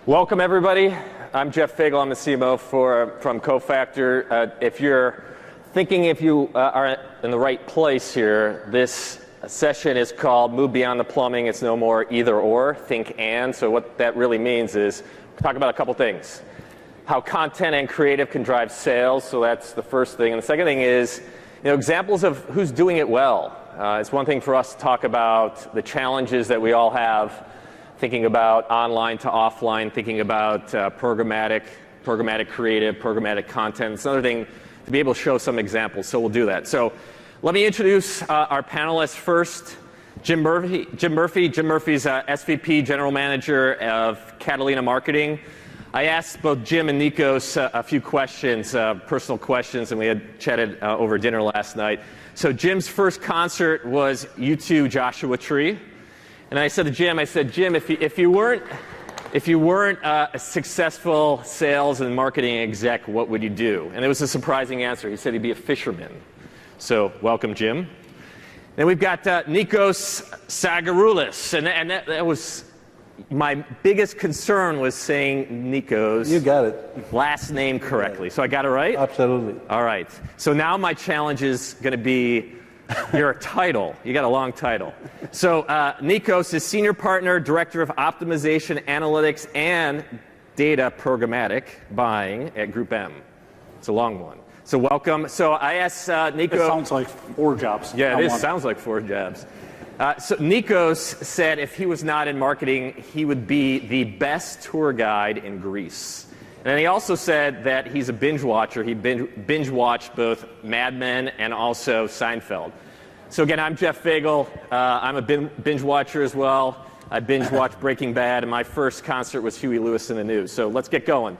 Welcome, everybody. I'm Jeff Fagel. I'm the CMO from Cofactor. If you're thinking if you are in the right place here, this session is called Move Beyond the Plumbing. It's no more either or, think and. So what that really means is we'll talk about a couple things. How content and creative can drive sales. So that's the first thing. And the second thing is, examples of who's doing it well. It's one thing for us to talk about the challenges that we all have, thinking about online to offline, thinking about programmatic creative, programmatic content. It's another thing to be able to show some examples, so we'll do that. So let me introduce our panelists first. Jim Murphy. Jim Murphy's SVP, General Manager of Catalina Marketing. I asked both Jim and Nikos a few questions, personal questions, and we had chatted over dinner last night. So Jim's first concert was U2 Joshua Tree. And I said to Jim, Jim, if you weren't a successful sales and marketing exec, what would you do? And it was a surprising answer. He said he'd be a fisherman. So welcome, Jim. Then we've got Nikos Tsagaroulis, and that was my biggest concern was saying Nikos. You got it. Last name correctly. So I got it right? Absolutely. All right. So now my challenge is going to be your title. You got a long title. So Nikos is Senior Partner, Director of Optimization, Analytics, and Data Programmatic Buying at GroupM. It's a long one. So welcome. So I asked Nikos. It sounds like 4 jobs. Yeah, it sounds like 4 jobs. So Nikos said if he was not in marketing, he would be the best tour guide in Greece. And he also said that he's a binge watcher. He binge watched both Mad Men and also Seinfeld. So again, I'm Jeff Fagel. I'm a binge watcher as well. I binge watched Breaking Bad, and my first concert was Huey Lewis in the News. So let's get going.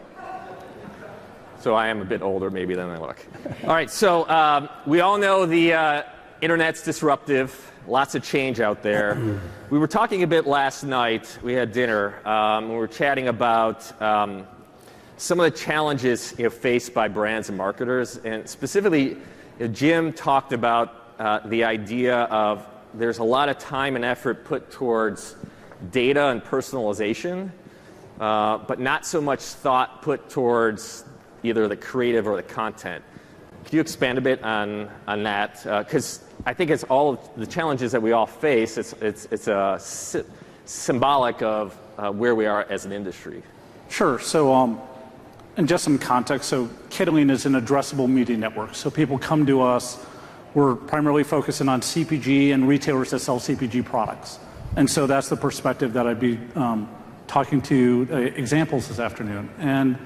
So I am a bit older maybe than I look. All right, so we all know the internet's disruptive. Lots of change out there. We were talking a bit last night. We had dinner. We were chatting about some of the challenges faced by brands and marketers, and specifically, Jim talked about the idea of there's a lot of time and effort put towards data and personalization, but not so much thought put towards either the creative or the content. Could you expand a bit on that? Because I think it's all of the challenges that we all face. It's symbolic of where we are as an industry. Sure. So, and just some context, so Catalina is an addressable media network. So people come to us, we're primarily focusing on CPG and retailers that sell CPG products. And so that's the perspective that I'd be talking to examples this afternoon. And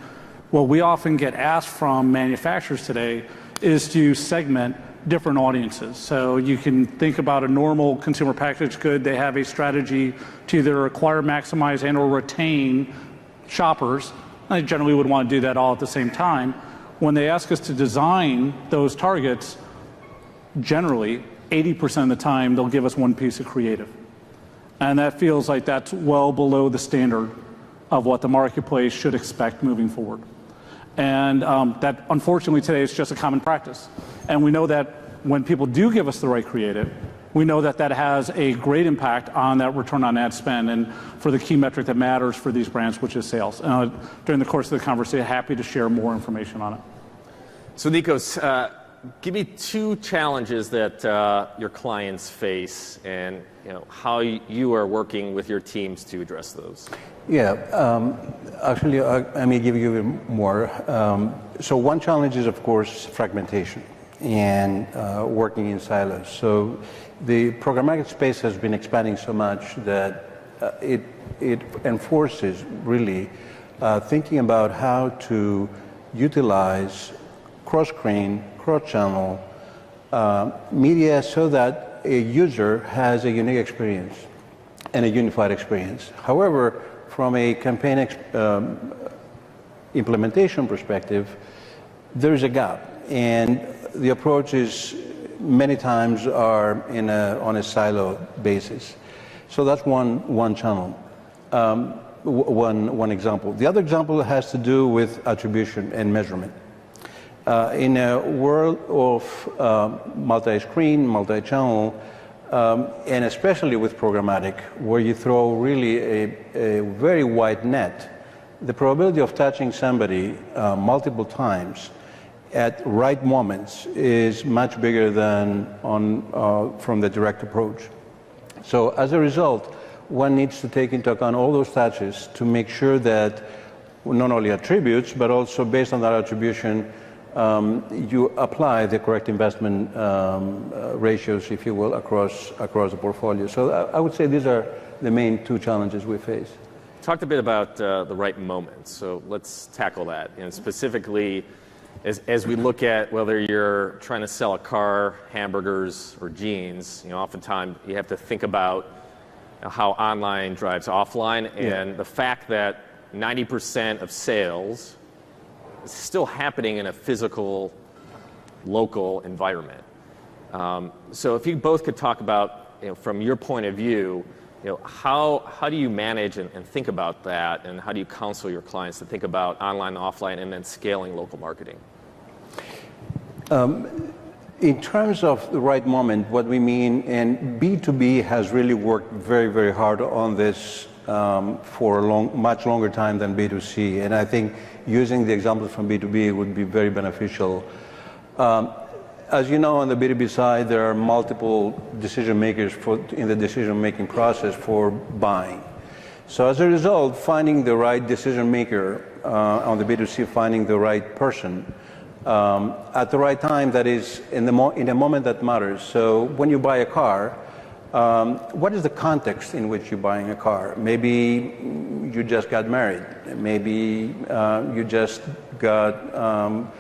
what we often get asked from manufacturers today is to segment different audiences. So you can think about a normal consumer packaged good. They have a strategy to either acquire, maximize, and or retain shoppers. I generally would want to do that all at the same time. When they ask us to design those targets, generally, 80% of the time, they'll give us one piece of creative. And that feels like that's well below the standard of what the marketplace should expect moving forward. And that, unfortunately, today is just a common practice. And we know that when people do give us the right creative, we know that that has a great impact on that return on ad spend and for the key metric that matters for these brands, which is sales. During the course of the conversation, happy to share more information on it. So Nikos, give me 2 challenges that your clients face and how you are working with your teams to address those. Yeah, actually, I may give you more. So one challenge is, of course, fragmentation and working in silos. So the programmatic space has been expanding so much that it enforces really thinking about how to utilize cross-screen, cross-channel media so that a user has a unique experience and a unified experience. However, from a campaign implementation perspective, there is a gap, and the approaches many times are on a silo basis. So that's one channel, one example. The other example has to do with attribution and measurement. In a world of multi-screen, multi-channel, and especially with programmatic, where you throw really a very wide net the probability of touching somebody multiple times at right moments is much bigger than from the direct approach. So as a result, one needs to take into account all those touches to make sure that not only attributes, but also based on that attribution, you apply the correct investment ratios, if you will, across the portfolio. So I would say these are the main two challenges we face. Talked a bit about the right moment, so let's tackle that. And specifically, as we look at whether you're trying to sell a car, hamburgers, or jeans, oftentimes you have to think about how online drives offline, and the fact that 90% of sales is still happening in a physical, local environment. So if you both could talk about, from your point of view, how do you manage and think about that, and how do you counsel your clients to think about online, offline, and then scaling local marketing? In terms of the right moment, what we mean, and B2B has really worked very, very hard on this for a much longer time than B2C, and I think using the examples from B2B would be very beneficial. As you know, on the B2B side, there are multiple decision makers in the decision-making process for buying. So as a result, finding the right decision maker on the B2C, finding the right person at the right time, that is in a moment that matters. So when you buy a car, what is the context in which you're buying a car? Maybe you just got married. Maybe you just got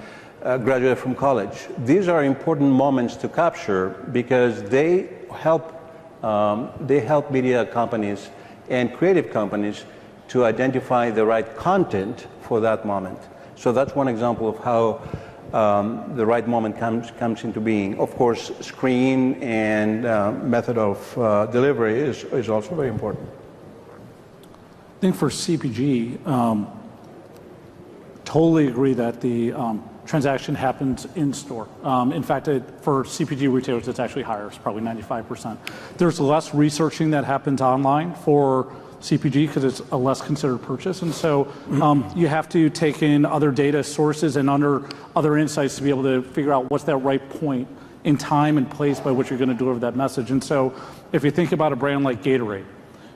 graduated from college. These are important moments to capture because they help media companies and creative companies to identify the right content for that moment. So that's one example of how the right moment comes into being. Of course, screen and method of delivery is also very important. I think for CPG, totally agree that the transaction happens in store. In fact, for CPG retailers, it's actually higher. It's probably 95%. There's less researching that happens online for CPG because it's a less considered purchase. And so you have to take in other data sources and other insights to be able to figure out what's that right point in time and place by which you're going to deliver that message. And so if you think about a brand like Gatorade,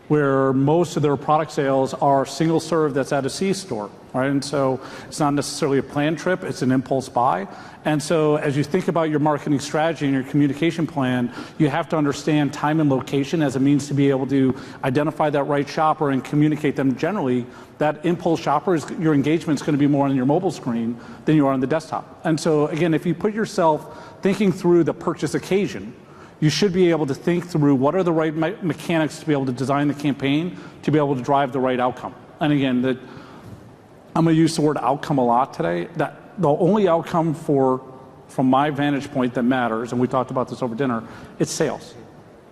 where most of their product sales are single serve that's at a C-store, right? And so it's not necessarily a planned trip, it's an impulse buy. And so as you think about your marketing strategy and your communication plan, you have to understand time and location as a means to be able to identify that right shopper and communicate them generally. That impulse shopper, your engagement is going to be more on your mobile screen than you are on the desktop. And so again, if you put yourself thinking through the purchase occasion, you should be able to think through what are the right mechanics to be able to design the campaign to be able to drive the right outcome. And again, I'm going to use the word outcome a lot today. That the only outcome from my vantage point that matters, and we talked about this over dinner, it's sales.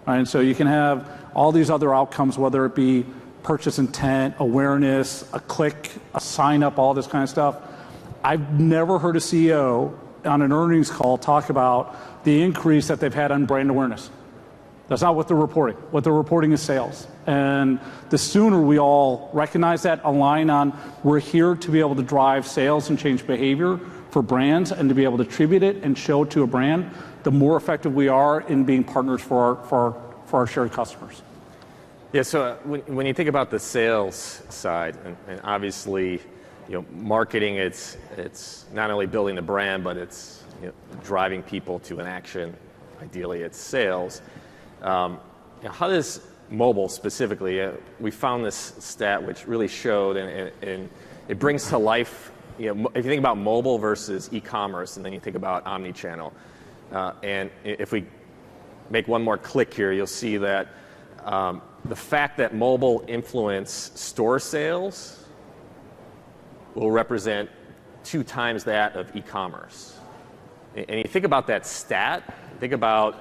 Right? And so you can have all these other outcomes, whether it be purchase intent, awareness, a click, a sign up, all this kind of stuff. I've never heard a CEO on an earnings call talk about the increase that they've had on brand awareness. That's not what they're reporting. What they're reporting is sales. And the sooner we all recognize that, align on, we're here to be able to drive sales and change behavior for brands and to be able to attribute it and show it to a brand, the more effective we are in being partners for our shared customers. Yeah, so when you think about the sales side, and obviously, marketing, it's not only building the brand, but it's driving people to an action. Ideally, it's sales. How does mobile specifically? We found this stat which really showed, and it brings to life. If you think about mobile versus e-commerce, and then you think about omni-channel, and if we make one more click here, you'll see that the fact that mobile influence store sales will represent 2 times that of e-commerce. And you think about that stat, think about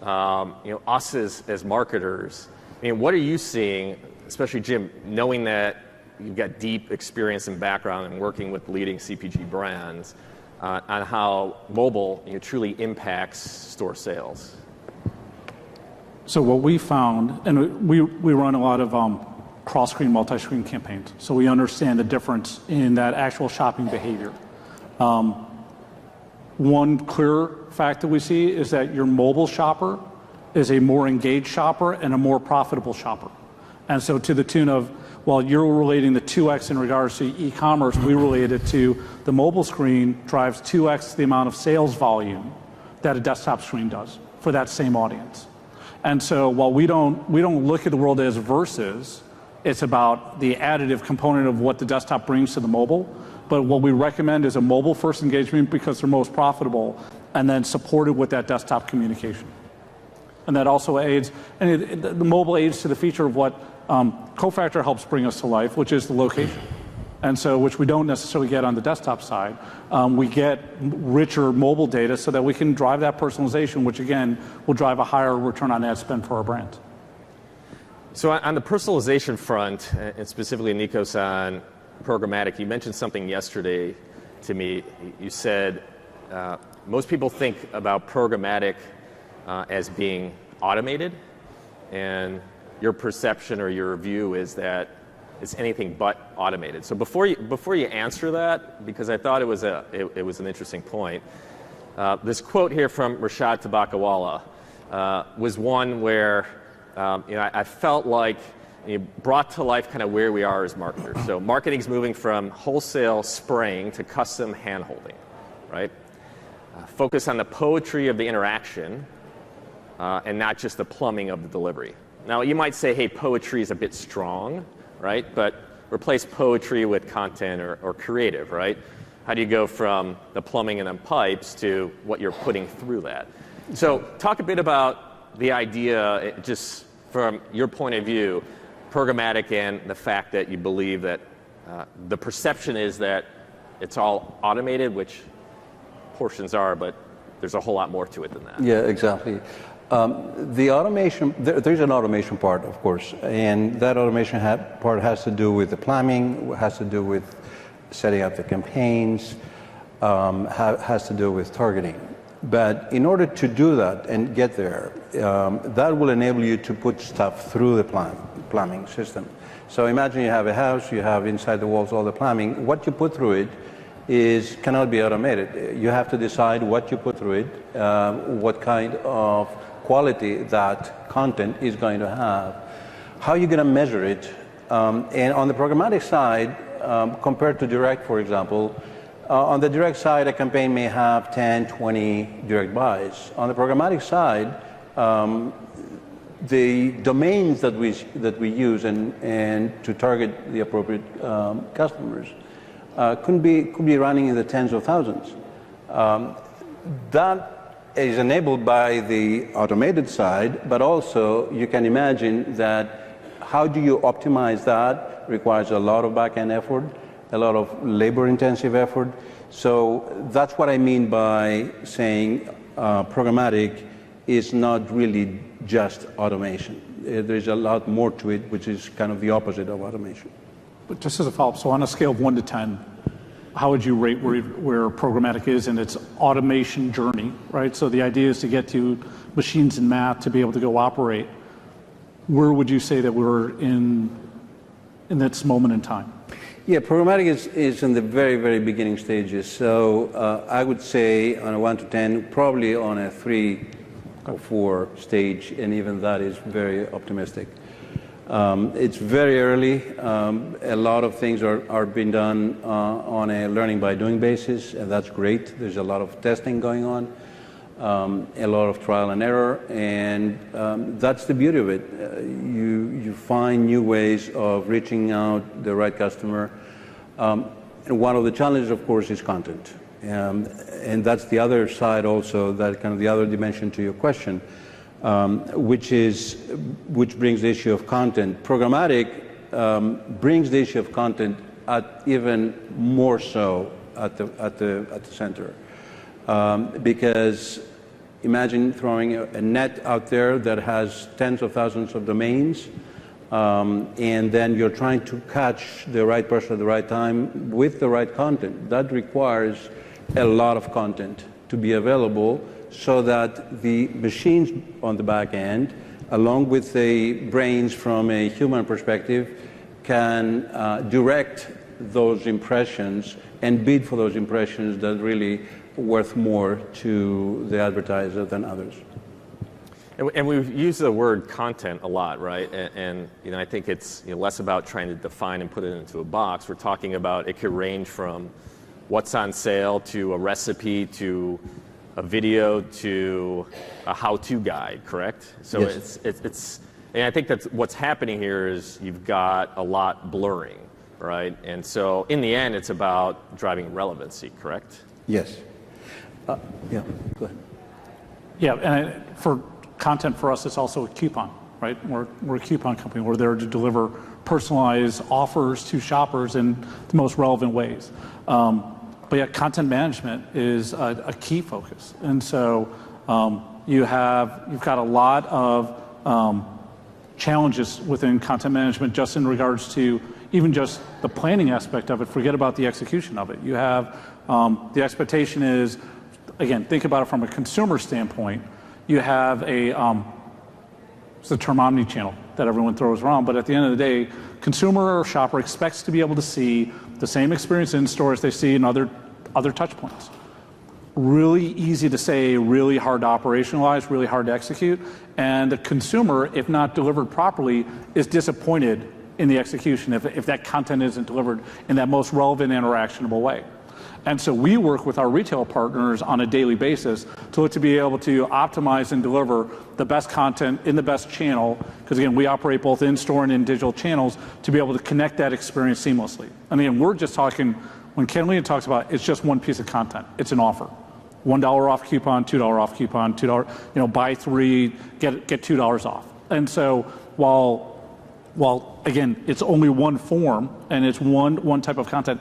us as marketers. I mean, what are you seeing, especially Jim, knowing that you've got deep experience and background in working with leading CPG brands, on how mobile truly impacts store sales? So what we found, and we run a lot of cross-screen, multi-screen campaigns. So we understand the difference in that actual shopping behavior. One clear fact that we see is that your mobile shopper is a more engaged shopper and a more profitable shopper. And so to the tune of, while you're relating the 2x in regards to e-commerce, we relate it to the mobile screen drives 2x the amount of sales volume that a desktop screen does for that same audience. And so while we don't look at the world as versus, it's about the additive component of what the desktop brings to the mobile. But what we recommend is a mobile first engagement because they're most profitable, and then supported with that desktop communication. And that also aids, and the mobile aids to the feature of what Cofactor helps bring us to life, which is the location. And so, which we don't necessarily get on the desktop side. We get richer mobile data so that we can drive that personalization, which again, will drive a higher return on ad spend for our brand. So on the personalization front, and specifically Nikos on programmatic, you mentioned something yesterday to me. You said most people think about programmatic as being automated, and your perception or your view is that it's anything but automated. So before you answer that, because I thought it was an interesting point, this quote here from Rashad Tabakawala was one where I felt like you brought to life kind of where we are as marketers. So marketing's moving from wholesale spraying to custom handholding, right? Focus on the poetry of the interaction and not just the plumbing of the delivery. Now, you might say, hey, poetry is a bit strong, right? But replace poetry with content or creative, right? How do you go from the plumbing and the pipes to what you're putting through that? So talk a bit about the idea, just from your point of view, programmatic and the fact that you believe that the perception is that it's all automated, which portions are, but there's a whole lot more to it than that. Yeah, exactly. The automation, there's an automation part, of course, and that automation part has to do with the planning, has to do with setting up the campaigns, has to do with targeting. But in order to do that and get there, that will enable you to put stuff through the plumbing system. So imagine you have a house, you have inside the walls all the plumbing. What you put through it cannot be automated. You have to decide what you put through it, what kind of quality that content is going to have, how you're going to measure it. And on the programmatic side, compared to direct, for example, on the direct side, a campaign may have 10, 20 direct buys. On the programmatic side, the domains that we use and to target the appropriate customers could be running in the tens of thousands. That is enabled by the automated side, but also you can imagine that how do you optimize that requires a lot of back-end effort, a lot of labor-intensive effort. So that's what I mean by saying programmatic is not really just automation. There's a lot more to it, which is kind of the opposite of automation. But just as a follow-up, so on a scale of 1 to 10, how would you rate where programmatic is in its automation journey, right? So the idea is to get to machines and math to be able to go operate. Where would you say that we're in this moment in time? Yeah, programmatic is in the very, very beginning stages. So I would say on a 1 to 10, probably on a 3 or 4 stage, and even that is very optimistic. It's very early. A lot of things are being done on a learning by doing basis, and that's great. There's a lot of testing going on, a lot of trial and error, and that's the beauty of it. You find new ways of reaching out the right customer. And one of the challenges, of course, is content. And that's the other side also, that kind of the other dimension to your question. Which brings the issue of content. Programmatic brings the issue of content at even more so at the center, because imagine throwing a net out there that has tens of thousands of domains, and then you're trying to catch the right person at the right time with the right content. That requires a lot of content to be available, so that the machines on the back end, along with the brains from a human perspective, can direct those impressions and bid for those impressions that really worth more to the advertiser than others. And we've used the word content a lot, right? And I think it's less about trying to define and put it into a box. We're talking about it could range from what's on sale to a recipe to a video to a how-to guide, correct? So yes. it's and I think that's what's happening here is you've got a lot blurring, right? And so in the end, it's about driving relevancy, correct? Yes. Yeah, go ahead. Yeah, and for content for us, it's also a coupon, right? We're a coupon company. We're there to deliver personalized offers to shoppers in the most relevant ways. But yeah, content management is a key focus. And so you've got a lot of challenges within content management just in regards to even just the planning aspect of it. Forget about the execution of it. You have the expectation is, again, think about it from a consumer standpoint. You have it's the term omni-channel that everyone throws around, but at the end of the day, consumer or shopper expects to be able to see the same experience in store as they see in other touch points. Really easy to say, really hard to operationalize, really hard to execute, and the consumer, if not delivered properly, is disappointed in the execution if that content isn't delivered in that most relevant and interactionable way. And so we work with our retail partners on a daily basis to be able to optimize and deliver the best content in the best channel, because again, we operate both in-store and in digital channels to be able to connect that experience seamlessly. And again, we're just talking, when Catalina talks about it's just one piece of content, it's an offer. $1 off coupon, $2 off coupon, $2, buy 3, get $2 off. And so while again, it's only one form and it's one type of content,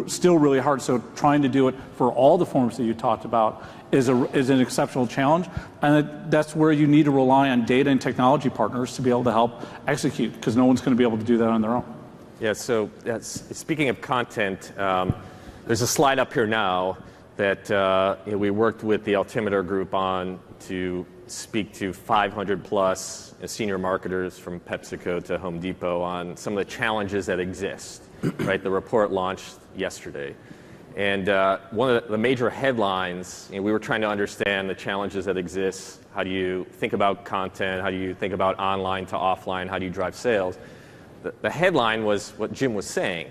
still really hard. So trying to do it for all the forms that you talked about is an exceptional challenge. And that's where you need to rely on data and technology partners to be able to help execute, because no one's going to be able to do that on their own. Yeah, so speaking of content, there's a slide up here now that we worked with the Altimeter group on to speak to 500 plus senior marketers from PepsiCo to Home Depot on some of the challenges that exist. Right, the report launched yesterday, and one of the major headlines, we were trying to understand the challenges that exist. How do you think about content? How do you think about online to offline? How do you drive sales? The headline was what Jim was saying,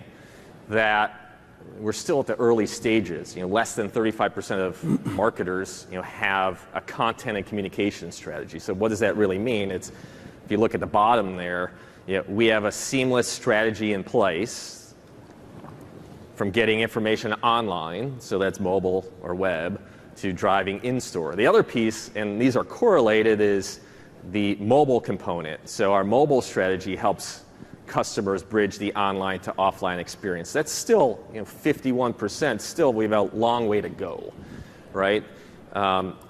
that we're still at the early stages. Less than 35% of marketers, have a content and communication strategy. So what does that really mean? If you look at the bottom there, we have a seamless strategy in place from getting information online, so that's mobile or web, to driving in-store. The other piece, and these are correlated, is the mobile component. So our mobile strategy helps customers bridge the online to offline experience. That's still 51%. Still, we have a long way to go, right?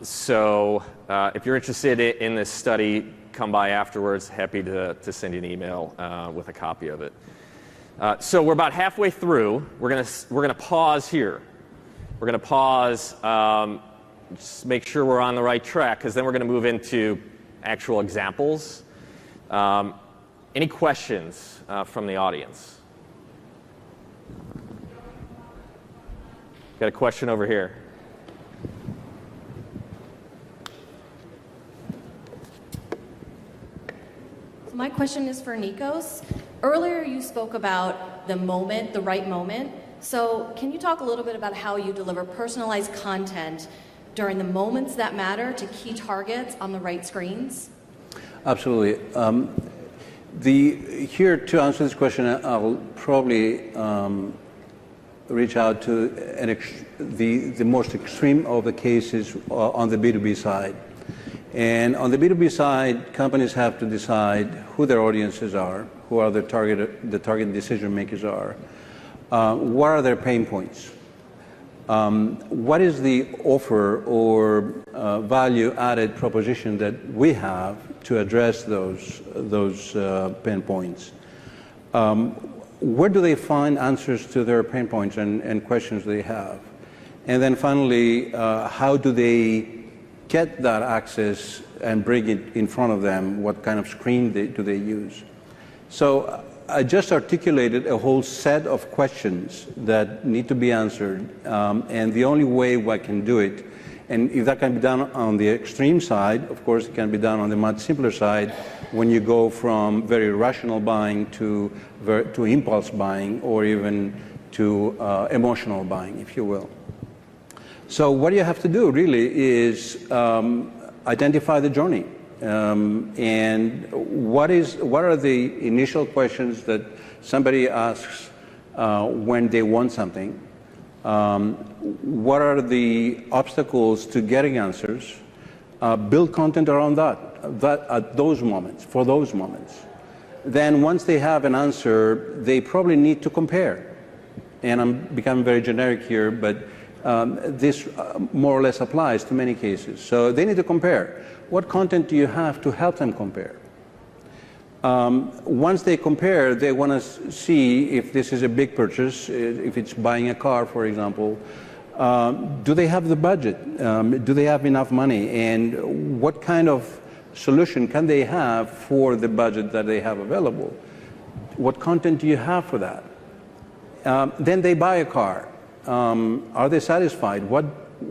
So if you're interested in this study, come by afterwards. Happy to send you an email with a copy of it. So we're about halfway through. We're gonna pause here. We're gonna pause, just make sure we're on the right track, because then we're gonna move into actual examples. Any questions from the audience? Got a question over here. My question is for Nikos. Earlier you spoke about the moment, the right moment. So can you talk a little bit about how you deliver personalized content during the moments that matter to key targets on the right screens? Absolutely. Here, to answer this question, I'll probably reach out to the most extreme of the cases on the B2B side. And on the B2B side, companies have to decide who their audiences are, who are the target decision makers are, what are their pain points, what is the offer or value added proposition that we have to address those pain points. Where do they find answers to their pain points and questions they have? And then finally, how do they get that access and bring it in front of them? What kind of screen do they use? So I just articulated a whole set of questions that need to be answered, and the only way I can do it, and if that can be done on the extreme side, of course it can be done on the much simpler side when you go from very rational buying to impulse buying, or even to emotional buying, if you will. So what you have to do really is identify the journey. And what are the initial questions that somebody asks when they want something? What are the obstacles to getting answers? Build content around that at those moments, for those moments. Then once they have an answer, they probably need to compare. And I'm becoming very generic here, but this more or less applies to many cases. So they need to compare. What content do you have to help them compare? Once they compare, they want to see if this is a big purchase, if it's buying a car, for example. Do they have the budget? Do they have enough money? And what kind of solution can they have for the budget that they have available? What content do you have for that? Then they buy a car. Are they satisfied?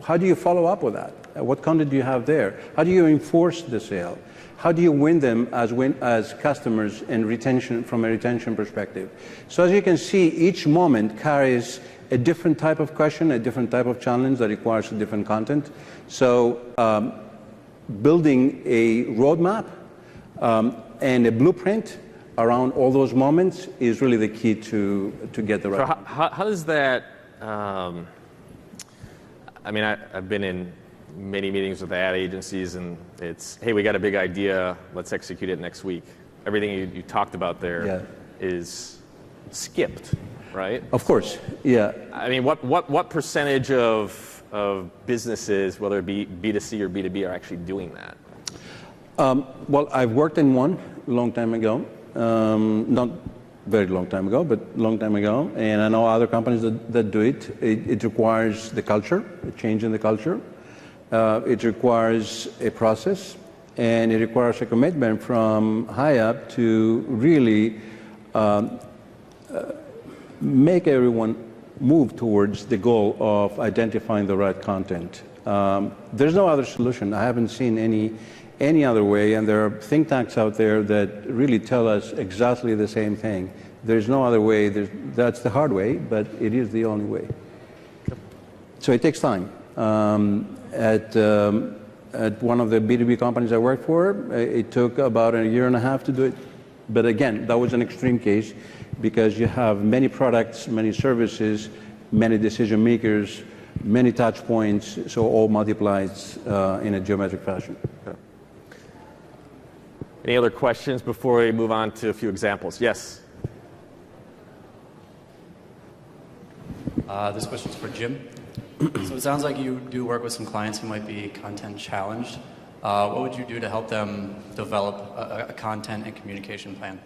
How do you follow up with that? What content do you have there? How do you enforce the sale? How do you win them as customers and retention from a retention perspective? So as you can see, each moment carries a different type of question, a different type of challenge that requires different content. So building a roadmap and a blueprint around all those moments is really the key to get the right. So how does that? I mean, I've been in many meetings with ad agencies, and it's, hey, we got a big idea, let's execute it next week. Everything you talked about there is skipped, right? Of course, yeah. I mean, what percentage of businesses, whether it be B2C or B2B, are actually doing that? Well, I've worked in one a long time ago, not very long time ago, but long time ago, and I know other companies that do it. It requires the culture, a change in the culture. It requires a process, and it requires a commitment from high up to really make everyone move towards the goal of identifying the right content. There's no other solution. I haven't seen any other way, and there are think tanks out there that really tell us exactly the same thing. There's no other way. That's the hard way, but it is the only way. So it takes time. At one of the B2B companies I worked for, it took about a year and a half to do it. But again, that was an extreme case because you have many products, many services, many decision makers, many touch points, so all multiplies in a geometric fashion. Okay. Any other questions before we move on to a few examples? Yes? This question's for Jim. So it sounds like you do work with some clients who might be content challenged. What would you do to help them develop a content and communication plan?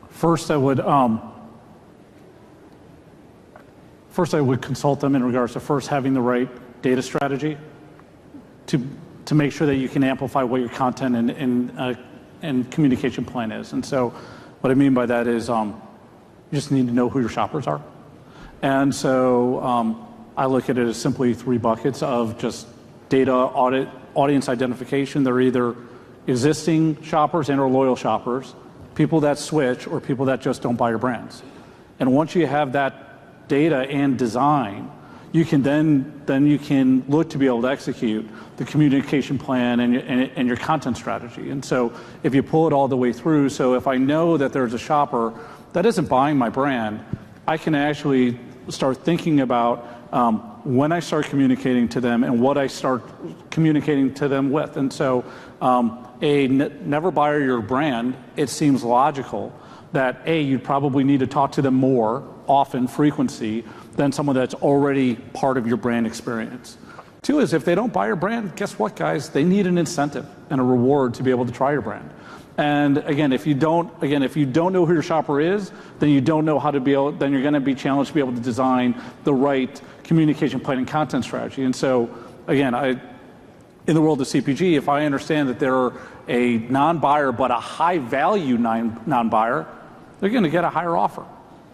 First, I would consult them in regards to first having the right data strategy to make sure that you can amplify what your content and communication plan is. And so what I mean by that is you just need to know who your shoppers are. And so I look at it as simply 3 buckets of just data, audit, audience identification. They're either existing shoppers and or loyal shoppers, people that switch, or people that just don't buy your brands. And once you have that data and design, you can then you can look to be able to execute the communication plan and your content strategy. And so if you pull it all the way through, so if I know that there's a shopper that isn't buying my brand, I can actually start thinking about when I start communicating to them and what I start communicating to them with. And so never buy your brand, it seems logical that you'd probably need to talk to them more often, frequency, than someone that's already part of your brand experience. 2 is if they don't buy your brand, guess what, guys? They need an incentive and a reward to be able to try your brand. And again, if you don't know who your shopper is, then you don't know how to then you're going to be challenged to be able to design the right communication plan and content strategy. And so again, in the world of CPG, if I understand that they're a non-buyer but a high-value non-buyer, they're going to get a higher offer.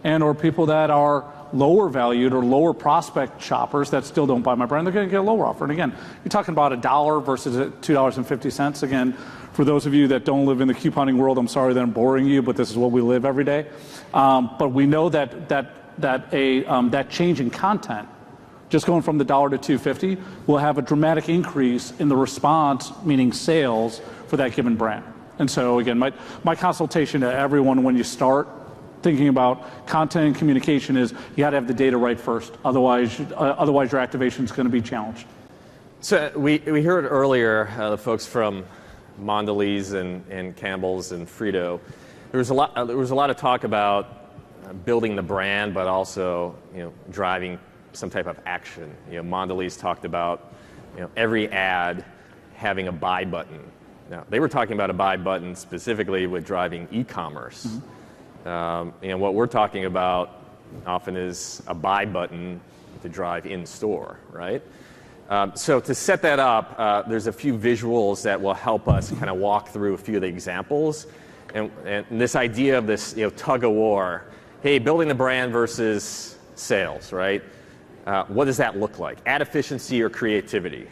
And or people that are lower valued or lower prospect shoppers that still don't buy my brand, they're going to get a lower offer. And again, you're talking about $1 versus $2.50. Again, for those of you that don't live in the couponing world, I'm sorry that I'm boring you, but this is what we live every day. But we know that change in content, just going from the $1 to $2.50, will have a dramatic increase in the response, meaning sales, for that given brand. And so again, my consultation to everyone when you start thinking about content and communication is you got to have the data right first. Otherwise your activation is going to be challenged. So we heard earlier the folks from Mondelez and Campbell's and Frito. There was a lot of talk about building the brand, but also driving some type of action. Mondelez talked about every ad having a buy button. Now they were talking about a buy button specifically with driving e-commerce. And what we're talking about often is a buy button to drive in store, right? So to set that up, there's a few visuals that will help us kind of walk through a few of the examples, and this idea of this tug of war. Hey, building the brand versus sales, right? What does that look like? Ad efficiency or creativity?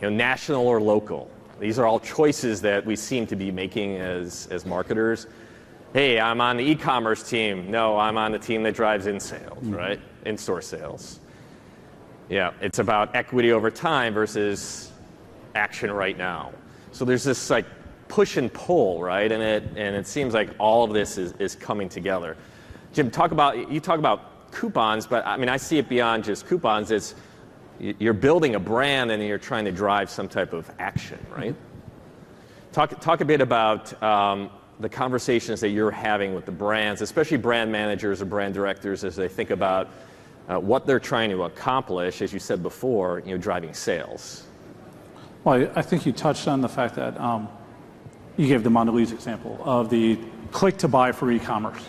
National or local? These are all choices that we seem to be making as marketers. Hey, I'm on the e-commerce team. No, I'm on the team that drives in sales, right? In-store sales. Yeah, it's about equity over time versus action right now. So there's this like push and pull, right? And it seems like all of this is coming together. Jim, you talk about coupons, but I mean I see it beyond just coupons. It's you're building a brand and you're trying to drive some type of action, right? Talk a bit about the conversations that you're having with the brands, especially brand managers or brand directors, as they think about what they're trying to accomplish, as you said before, driving sales. Well, I think you touched on the fact that you gave the Mondelez example of the click to buy for e-commerce.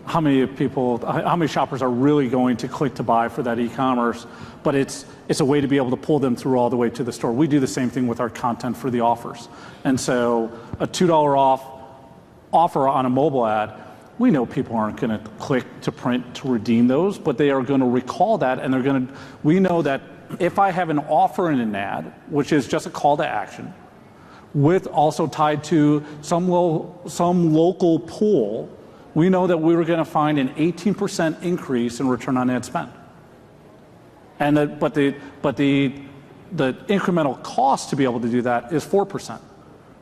How many shoppers are really going to click to buy for that e-commerce? But it's a way to be able to pull them through all the way to the store. We do the same thing with our content for the offers. And so a $2 off offer on a mobile ad, we know people aren't going to click to print to redeem those, but they are going to recall that, and we know that if I have an offer in an ad, which is just a call to action, with also tied to some local pool, we know that we were going to find an 18% increase in return on ad spend. And but the incremental cost to be able to do that is 4%.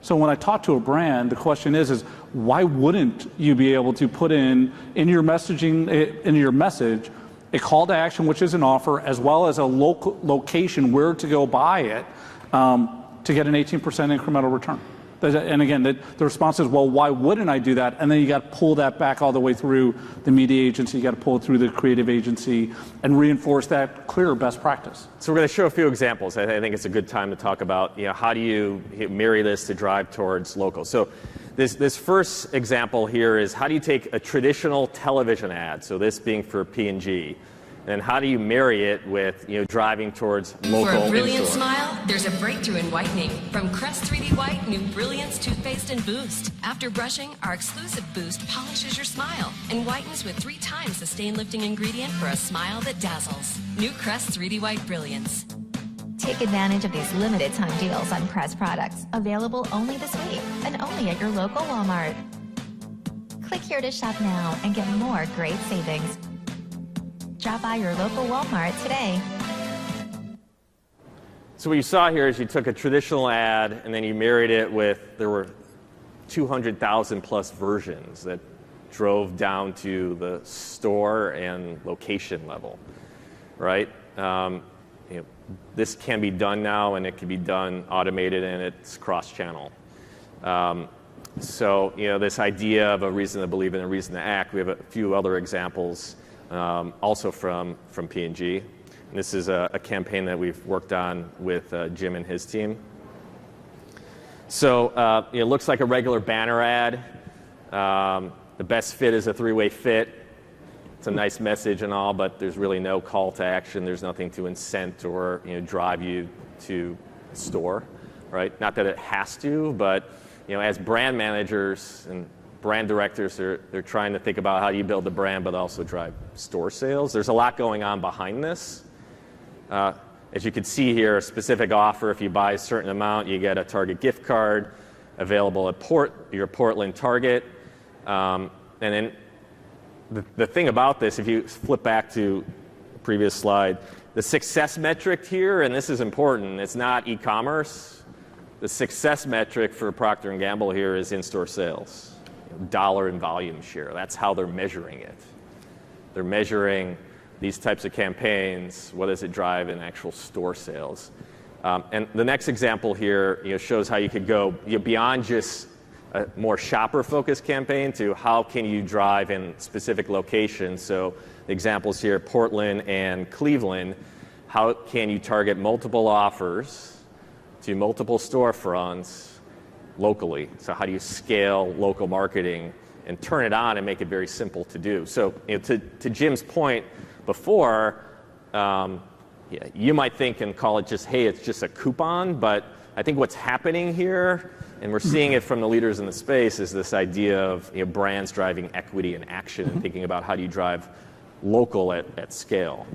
So when I talk to a brand, the question is why wouldn't you be able to put in your messaging, in your message, a call to action, which is an offer, as well as a local location where to go buy it, to get an 18% incremental return? And again, the response is, well, why wouldn't I do that? And then you got to pull that back all the way through the media agency, you got to pull it through the creative agency and reinforce that clear best practice. So we're going to show a few examples. I think it's a good time to talk about, how do you marry this to drive towards local. So this first example here is how do you take a traditional television ad, so this being for P&G, and how do you marry it with driving towards local? For a brilliant in-store? smile, there's a breakthrough in whitening from Crest 3D White New Brilliance Toothpaste and Boost. After brushing, our exclusive Boost polishes your smile and whitens with 3 times the stain-lifting ingredient for a smile that dazzles. New Crest 3D White Brilliance. Take advantage of these limited time deals on Crest products, available only this week and only at your local Walmart. Click here to shop now and get more great savings. Drop by your local Walmart today. So what you saw here is you took a traditional ad and then you married it with, there were 200,000 plus versions that drove down to the store and location level, right? This can be done now, and it can be done automated, and it's cross-channel. So this idea of a reason to believe and a reason to act, we have a few other examples. Also from P&G. And this is a campaign that we've worked on with Jim and his team. So it looks like a regular banner ad. The best fit is a 3-way fit. it's a nice message and all, but there's really no call to action. There's nothing to incent or drive you to a store, right? Not that it has to, but as brand managers and brand directors, they're trying to think about how do you build the brand, but also drive store sales. There's a lot going on behind this. As you can see here, a specific offer, if you buy a certain amount, you get a Target gift card available at your Portland Target. And then the thing about this, if you flip back to the previous slide, the success metric here, and this is important, it's not e-commerce. The success metric for Procter & Gamble here is in-store sales. Dollar and volume share. That's how they're measuring it. They're measuring these types of campaigns. What does it drive in actual store sales? And the next example here shows how you could go beyond just a more shopper-focused campaign to how can you drive in specific locations. So the examples here, Portland and Cleveland, how can you target multiple offers to multiple storefronts locally? So how do you scale local marketing and turn it on and make it very simple to do? So to Jim's point before, you might think and call it just, hey, it's just a coupon, but I think what's happening here, and we're seeing it from the leaders in the space, is this idea of brands driving equity and action and thinking about how do you drive local at scale.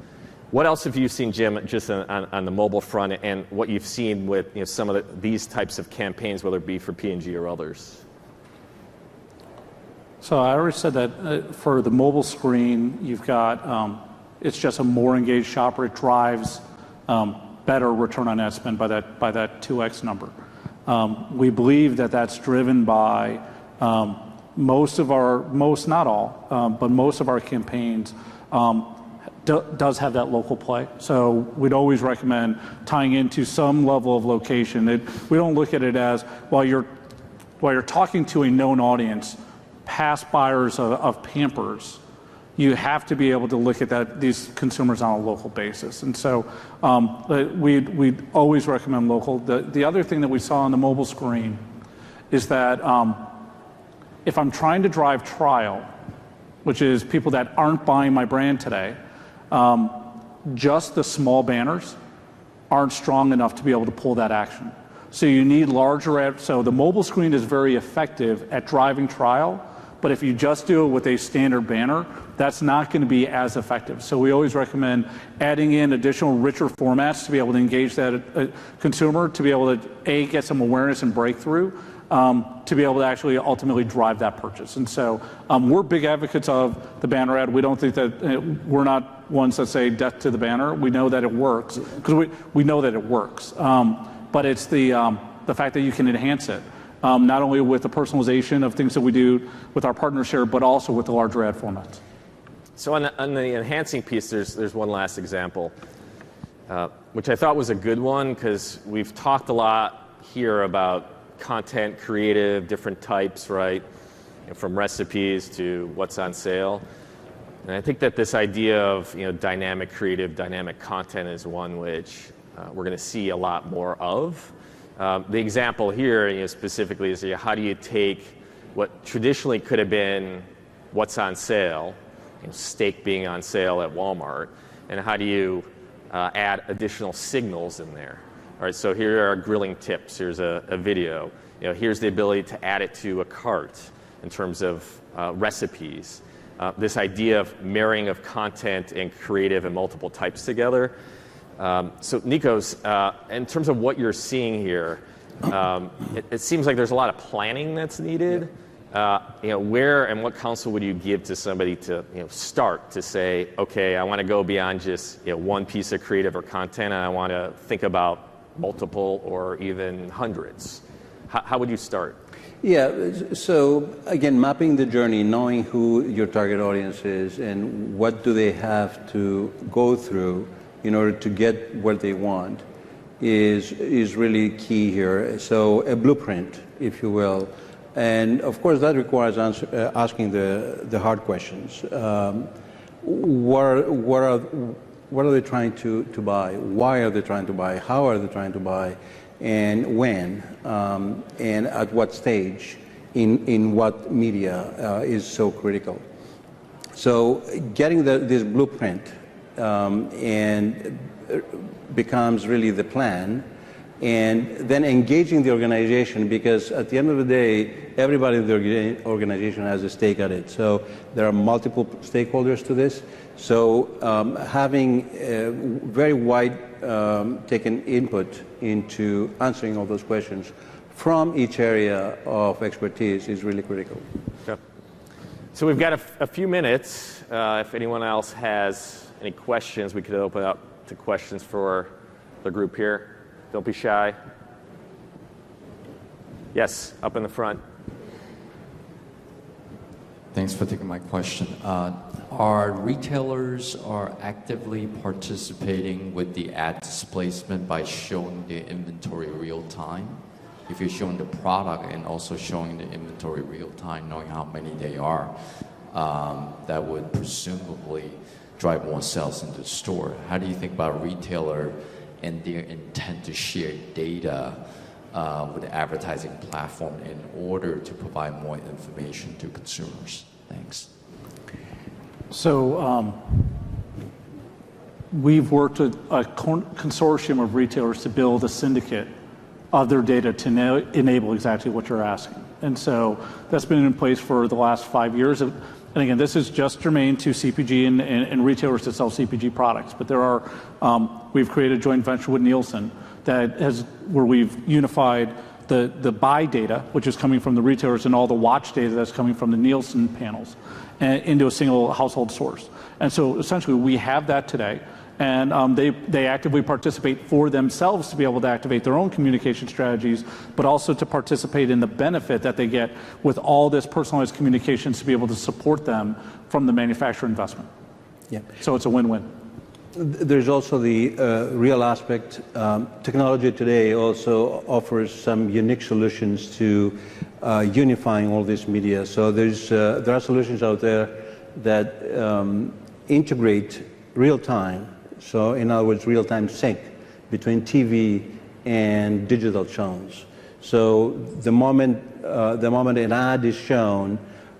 What else have you seen, Jim, just on the mobile front, and what you've seen with some of these types of campaigns, whether it be for P&G or others? So I already said that for the mobile screen, you've got it's just a more engaged shopper. It drives better return on ad spend by that 2x number. We believe that that's driven by most, not all, but most of our campaigns does have that local play. So we'd always recommend tying into some level of location. We don't look at it as, while you're talking to a known audience, past buyers of Pampers, you have to be able to look at these consumers on a local basis. And so we'd always recommend local. The other thing that we saw on the mobile screen is that if I'm trying to drive trial, which is people that aren't buying my brand today, just the small banners aren't strong enough to be able to pull that action. So you need larger ads. So the mobile screen is very effective at driving trial, but if you just do it with a standard banner, that's not going to be as effective. So we always recommend adding in additional richer formats to be able to engage that consumer, to be able to, get some awareness and breakthrough, to be able to actually ultimately drive that purchase. And so we're big advocates of the banner ad. We don't think that, we're not ones that say death to the banner. We know that it works, because we know that it works. But it's the fact that you can enhance it, not only with the personalization of things that we do with our partners here, but also with the larger ad formats. So on the enhancing piece, there's one last example, which I thought was a good one, because we've talked a lot here about content, creative, different types, right? From recipes to what's on sale. And I think that this idea of dynamic creative, dynamic content is one which we're going to see a lot more of. The example here specifically is how do you take what traditionally could have been what's on sale, steak being on sale at Walmart, and how do you add additional signals in there? All right, so here are grilling tips. Here's a video. Here's the ability to add it to a cart in terms of recipes. This idea of marrying of content and creative and multiple types together. So Nikos, in terms of what you're seeing here, it seems like there's a lot of planning that's needed. Where and what counsel would you give to somebody to start to say, okay, I want to go beyond just one piece of creative or content, and I want to think about multiple or even hundreds? How would you start? Yeah, so again, mapping the journey, knowing who your target audience is and what do they have to go through in order to get what they want is really key here. So a blueprint, if you will. And of course, that requires asking the hard questions. What are they trying to buy? Why are they trying to buy? How are they trying to buy? And when? And at what stage? In what media is so critical? So getting this blueprint and becomes really the plan, and then engaging the organization, because at the end of the day, everybody in the organization has a stake at it. So there are multiple stakeholders to this. So having very wide taken input into answering all those questions from each area of expertise is really critical. Okay. So we've got a few minutes. If anyone else has any questions, we could open up to questions for the group here. Don't be shy. Yes, up in the front. Thanks for taking my question. Are retailers actively participating with the ad displacement by showing the inventory real time? If you're showing the product and also showing the inventory real time, knowing how many they are, that would presumably drive more sales into the store. How do you think about a retailer and their intent to share data with the advertising platform in order to provide more information to consumers? Thanks. So we've worked with a consortium of retailers to build a syndicate of their data to enable exactly what you're asking. And so that's been in place for the last 5 years. And again, this is just germane to CPG and retailers that sell CPG products. But there are, we've created a joint venture with Nielsen where we've unified the buy data, which is coming from the retailers, and all the watch data that's coming from the Nielsen panels, into a single household source. And so essentially we have that today. And they actively participate for themselves to be able to activate their own communication strategies, but also to participate in the benefit that they get with all this personalized communications to be able to support them from the manufacturer investment. Yeah. So it's a win-win. There's also the real aspect. Technology today also offers some unique solutions to unifying all this media. So there are solutions out there that integrate real-time. So in other words, real-time sync between TV and digital channels. So the moment an ad is shown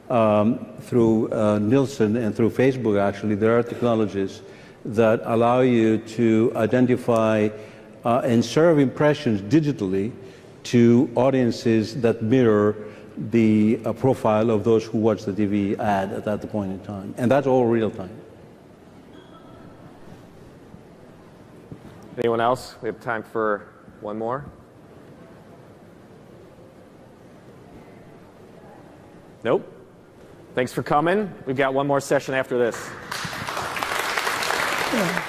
through Nielsen and through Facebook, actually, there are technologies that allow you to identify and serve impressions digitally to audiences that mirror the profile of those who watch the TV ad at that point in time. And that's all real-time. Anyone else? We have time for one more. Nope. Thanks for coming. We've got one more session after this. Yeah.